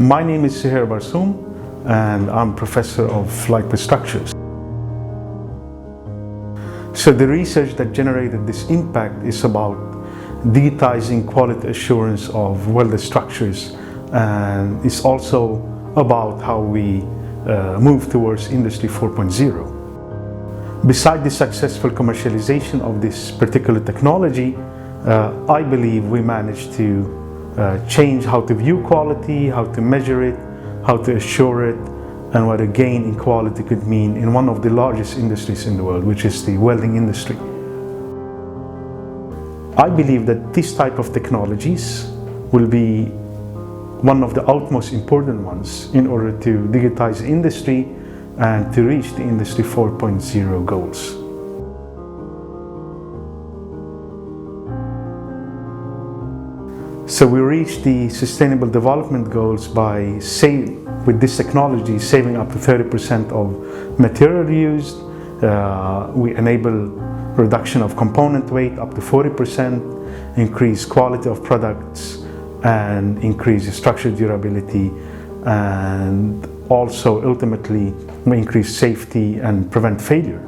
My name is Suhair Barsoom, and I'm professor of light structures. So the research that generated this impact is about digitizing quality assurance of welded structures, and it's also about how we move towards Industry 4.0. Beside the successful commercialization of this particular technology, I believe we managed to change how to view quality, how to measure it, how to assure it, and what a gain in quality could mean in one of the largest industries in the world, which is the welding industry. I believe that this type of technologies will be one of the utmost important ones in order to digitize the industry and to reach the Industry 4.0 goals. So we reach the Sustainable Development Goals by, with this technology, saving up to 30% of material used. We enable reduction of component weight up to 40%, increase quality of products, and increase structural durability, and also ultimately increase safety and prevent failure.